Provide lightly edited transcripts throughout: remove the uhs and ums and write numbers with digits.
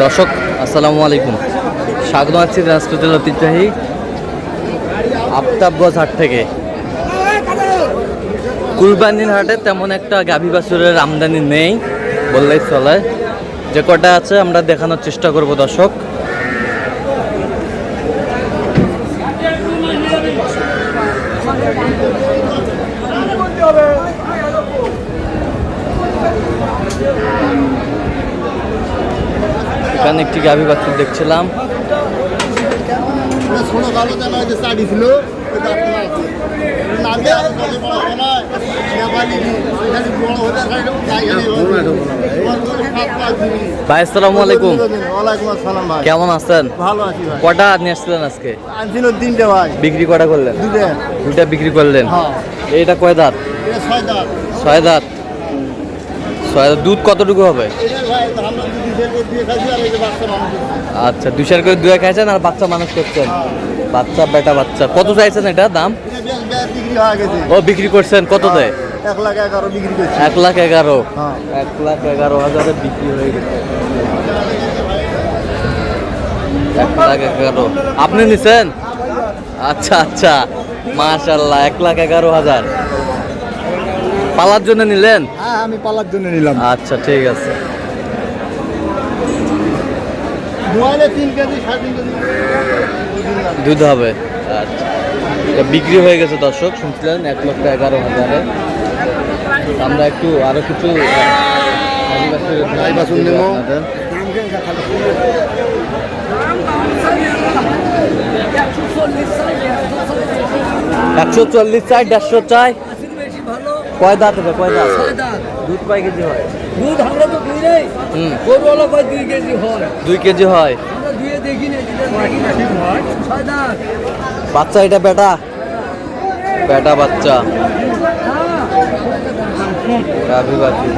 দর্শক আসসালামু আলাইকুম, স্বাগত আছি দিনাজপুরের ঐতিহ্যবাহী আফতাবগঞ্জ হাট থেকে। কুরবানির হাটে তেমন একটা গাভী বাছুরের আমদানি নেই বললেই চলে। যে কটা আছে আমরা দেখানোর চেষ্টা করব দর্শক। এখানে একটি গাভী বাছুর দেখছিলাম। ভাই আসসালামু আলাইকুম। কেমন আছেন? ভালো আছি ভাই। কটা নিয়ে আসছিলেন আজকে? আনছিল 3টে ভাই। বিক্রি কটা করলেন? দুটা বিক্রি করলেন। হ্যাঁ। এইটা কয় দাঁত? এটা 6 দাঁত। 6 দাঁত। 6 দাঁত। দুধ কতটুকু হবে? এটা ভাই আমরা দুধ দিয়ে খাইছি আর এই যে বাচ্চা মানুষ। আচ্ছা, 2 করে দুয়ে খাইছেন আর বাচ্চা মানুষ করছেন। বাচ্চা বেটা বাচ্চা কত চাইছেন এটা দাম? এটা বিক্রি হয়ে গেছে। ও বিক্রি করছেন কত দেয়? 1,11,000 বিক্রি করছি। 1,11,000। হ্যাঁ। 1,11,000 বিক্রি হয়ে গেছে। 1,11,000 আপনি নিছেন? আচ্ছা আচ্ছা, মাশাআল্লাহ। 1,11,000 পালার জন্য নিলেন? হ্যাঁ, আমি পালার জন্য নিলাম। আচ্ছা ঠিক আছে। দুয়ালে 3 কেজি 3.5 কেজি দুধ হবে। আচ্ছা, এটা বিক্রি হয়ে গেছে দর্শক, শুনছিলেন 1,11,000-এ। আমরা একটু আরো কিছু বাছুর নেব। 140 চাই, 150 চাই। কয় দাঁত হবে? কয় দাঁত? দুধ কয় কেজি হয়? দুধ আমরা তো দুই রে গরুওয়ালা কয় 2 কেজি হয়। 2 কেজি হয়। আমরা দুয়ে দেখি না যেটা দেখি না ঠিক হয় 6 দাঁত। বাচ্চা এটা বেটা? বেটা বাচ্চা। গাভী বাছুর।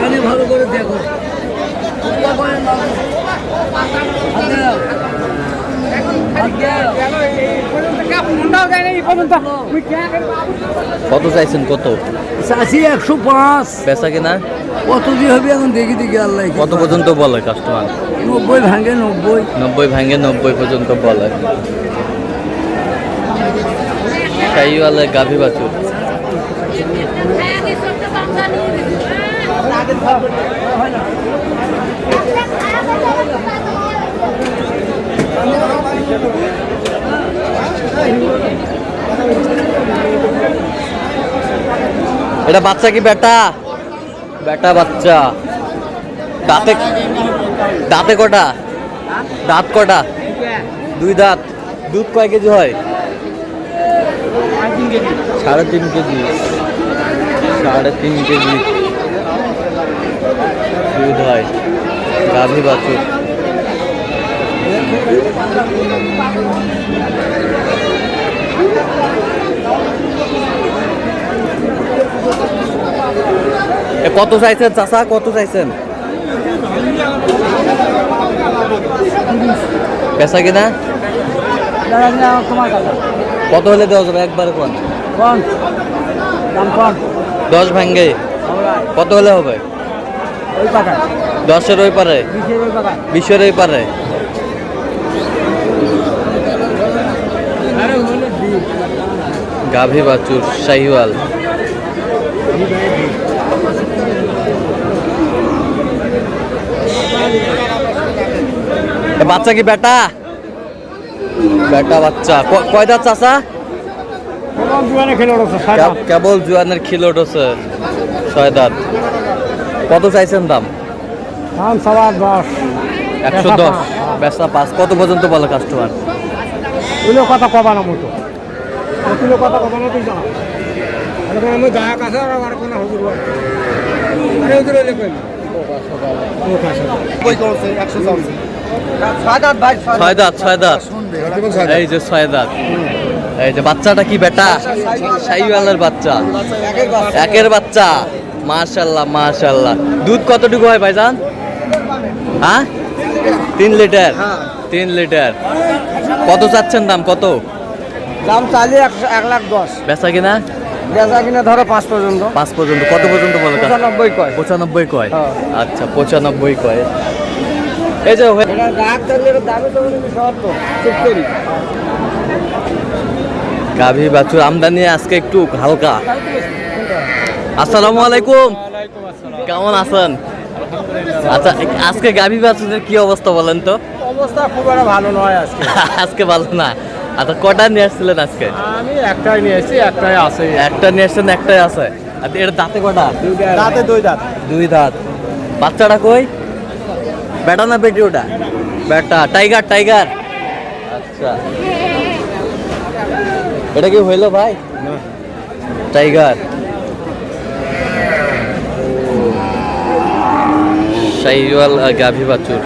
মানে ভালো করে দেখো। কত চাইছেন? কত চাষি 105। বেচা কিনা কত দিয়ে হবে এখন দেখি দেখি আল্লাহ। কত পর্যন্ত বলে কাস্টমার? 90 ভাঙে 90। 90 ভাঙে 90 পর্যন্ত বলে। শাহিওয়ালের গাভী বাছুর। এটা বাচ্চা কি বেটা? বেটা বাচ্চা। দাঁতে দাঁতে কটা? দাঁত কটা? 2 দাঁত। দুধ কয় কেজি হয়? 3.5 কেজি। 3.5 কেজি দুধ হয়। গাভী বাছুর। কত চাইছেন চাচা? কত চাইছেন? পেশা কিনা কত হলে দেওয়া যাবে? একবারে কোন দাম কম 10 ভাঙ্গে কত হলে হবে? 10-এর ওই পারে, 20-এর ওই পারে। গাভী বাছুর শাহিওয়াল। বাচ্চা কি বেটা? বেটা বাচ্চা। কয় দাঁত চাচা? কেবল জুয়ানের খিল উঠেছে। 6 দাঁত। কত চাইছেন দাম? 110। বেচা 5। কত পর্যন্ত বলে কাস্টমার? কথা কবানো মতো কথা কবানো তুই জানা আমি গায়ক আছে আর কোনো হুজুর আরে হুজুর হইলে কই কই করছে 100 চাইছে। 6 দাঁত ভাই 6 দাঁত। 6 দাঁত। এই যে 6 দাঁত। এই যে বাচ্চাটা কি বেটা? শাহিওয়ালের বাচ্চা। একের বাচ্চা। মাশাআল্লাহ মাশাআল্লাহ। দুধ কতটুকু হয় ভাইজান? হ্যাঁ 3 লিটার। 3 লিটার। কত চাচ্ছেন দাম? কত? দাম চাইলে 1,10,000। বেচা কিনা বেচা কিনা ধরো 5 পর্যন্ত। 5 পর্যন্ত, কত পর্যন্ত বলে? 95 কয়। 95 কয়। হ্যাঁ। আচ্ছা 95 কয়। এই যে এটা দাগ থাকলে এর দামে তো বলি 70 70। গাভী বাছুর আমদানি আজকে একটু হালকা। আসসালামু আলাইকুম, কেমন আছেন? আচ্ছা আজকে গাভী বাছুরের কি অবস্থা বলেন তো? অবস্থা খুব একটা ভালো নয় আজকে। আজকে ভালো না। আচ্ছা কটা নিয়ে আসছিলেন আজকে? আমি একটাই নিয়ে এসেছি, একটাই আছে। একটা নিয়ে আসছেন, একটাই আছে। আর এর দাঁতে কটা? দাঁতে 2 দাঁত। 2 দাঁত। বাচ্চাটা কই? বেটা না বেটি ওটা? বেটা। Tiger tiger. আচ্ছা এটা কি হইলো ভাই? টাইগার। শাহিওয়াল গাভী বাছুর।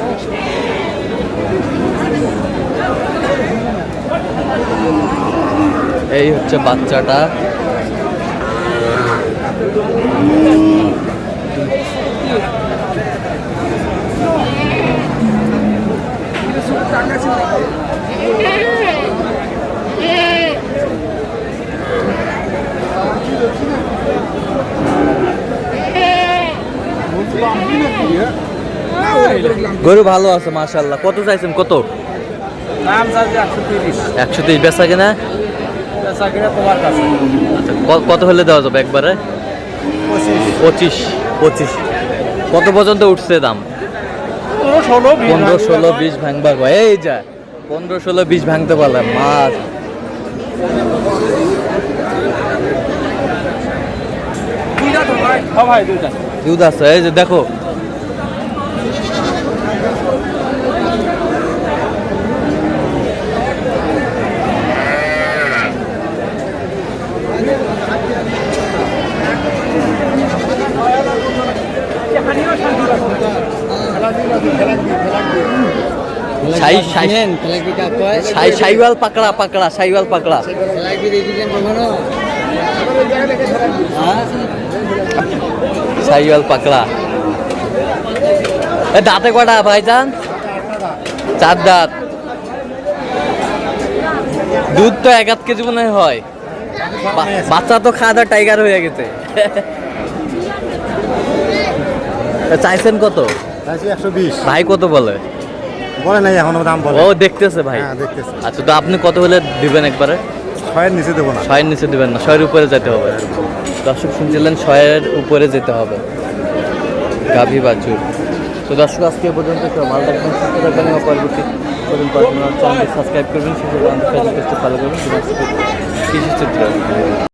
এই হচ্ছে বাচ্চাটা। গরু ভালো আছে মাশাআল্লাহ। কত চাইছেন? কত দাম চাইছে 130। 130। বেচা কিনা? বেচা কিনা তোমার কাছে। আচ্ছা কত হলে দেওয়া যাবে একবারে? 25। 25। কত পর্যন্ত উঠছে দাম? 15, 16, 20 ভাঙবার ভাই। এই যা 15, 16, 20 ভাঙতে পারলাম মাছ। ভাই 2 দাঁত। দুধ আছে এই যে দেখো। সাইওয়াল পাকড়া পাকড়া, সাইওয়াল পাকড়া। সাইওয়াল পাকড়া। এ দাঁতে কটা ভাইজান? 4 দাঁত। দুধ তো 1 কেজি মনে হয়। বাচ্চা তো খাওয়া টাইগার হয়ে গেছে। চাইছেন কত? 120 ভাই কত বলে? বলে নাই এখনো দাম বলে। ও দেখতেছে ভাই। হ্যাঁ দেখতেছে। আচ্ছা তো আপনি কত হলে দিবেন একবারে? 6 এর নিচে দেবো না। 6 এর নিচে দিবেন না, 6 এর উপরে যেতে হবে। দর্শক শুনছিলেন 6 এর উপরে যেতে হবে গাভী বাছুর। তো দর্শক আজকে এ পর্যন্ত ভালো থাকবেন, সুস্থ থাকবেন এবং পরবর্তী চ্যানেল সাবস্ক্রাইব করবেন, সেসব ফলো করবেন কৃষি চিত্র।